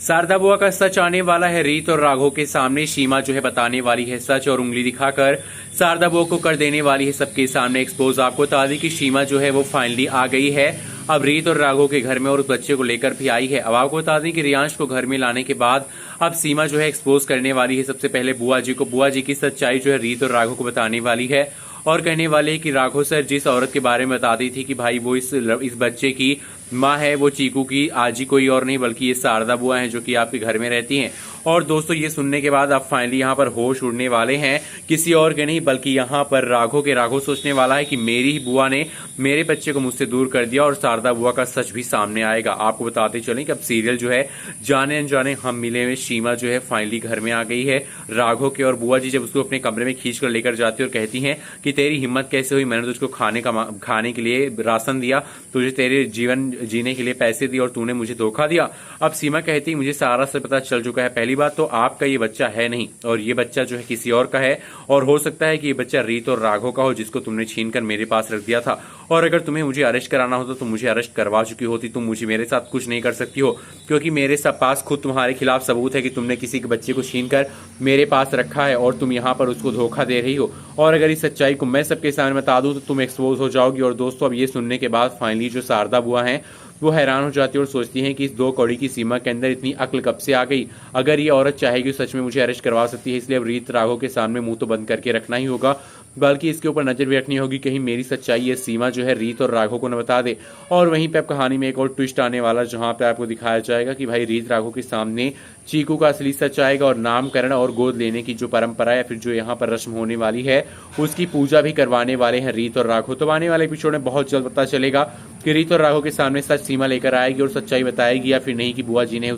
शारदा बुआ का सच आने वाला है रीत और राघव के सामने। सीमा जो है बताने वाली है सच और उंगली दिखाकर शारदा बुआ को कर देने वाली है सबके सामने एक्सपोज। आपको बता दें कि सीमा जो है वो फाइनली आ गई है अब रीत और राघव के घर में और उस बच्चे को लेकर भी आई है। अब आपको बता दें कि रियांश को घर में लाने के बाद अब सीमा जो है एक्सपोज करने वाली है सबसे पहले बुआ जी को। बुआ जी की सच्चाई जो है रीत और राघव को बताने वाली है और कहने वाले हैं कि राघव सर जिस औरत के बारे में बताती थी कि भाई वो इस बच्चे की माँ है, वो चीकू की आजी कोई और नहीं बल्कि ये शारदा बुआ है जो कि आपके घर में रहती हैं। और दोस्तों ये सुनने के बाद अब फाइनली यहाँ पर होश उड़ने वाले हैं, किसी और के नहीं बल्कि यहाँ पर राघव के। राघव सोचने वाला है कि मेरी ही बुआ ने मेरे बच्चे को मुझसे दूर कर दिया और शारदा बुआ का सच भी सामने आएगा। आपको बताते चलें कि अब सीरियल जो है जाने अनजाने हम मिले में सीमा जो है फाइनली घर में आ गई है राघव के। और बुआ जी जब उसको अपने कमरे में खींच कर लेकर जाती है और कहती हैं कि तेरी हिम्मत कैसे हुई, मैंने तुझको खाने के लिए राशन दिया, तुझे तेरे जीवन जीने के लिए पैसे दिए और तूने मुझे धोखा दिया। अब सीमा कहती मुझे सारा से पता चल चुका है। पहली बात तो आपका ये बच्चा है नहीं और ये बच्चा जो है किसी और का है और हो सकता है कि ये बच्चा रीत और राघव का हो जिसको तुमने छीन कर मेरे पास रख दिया था। और अगर तुम्हें मुझे अरेस्ट कराना होता तो मुझे अरेस्ट करवा चुकी होती, तुम मुझे मेरे साथ कुछ नहीं कर सकती हो क्योंकि मेरे पास खुद तुम्हारे खिलाफ सबूत है कि तुमने किसी के बच्चे को छीन कर मेरे पास रखा है और तुम यहाँ पर उसको धोखा दे रही हो। और अगर इस सच्चाई को मैं सबके सामने बता दूं तो तुम एक्सपोज हो जाओगी। और दोस्तों अब ये सुनने के बाद फाइनली जो शारदा बुआ है वो हैरान हो जाती है और सोचती हैं कि इस 2 कौड़ी की सीमा के अंदर इतनी अक्ल कब से आ गई। अगर ये औरत चाहेगी सच में मुझे अरेस्ट करवा सकती है, इसलिए अब रीत राघव के सामने मुंह तो बंद करके रखना ही होगा बल्कि इसके ऊपर नजर भी रखनी होगी कहीं मेरी सच्चाई ये सीमा जो है रीत और राघव को न बता दे। और वहीं पे अब कहानी में एक और ट्विस्ट आने वाला जहां पे आपको दिखाया जाएगा कि भाई रीत राघव के सामने चीकू का असली सच आएगा और नामकरण और गोद लेने की जो परंपरा या फिर जो यहाँ पर रस्म होने वाली है उसकी पूजा भी करवाने वाले हैं रीत और राघव। तो आने वाले एपिसोड में बहुत जल्द पता चलेगा कि रीत और राघव के सामने सच सीमा लेकर आएगी और सच्चाई बताएगी या फिर नहीं कि बुआ जी ने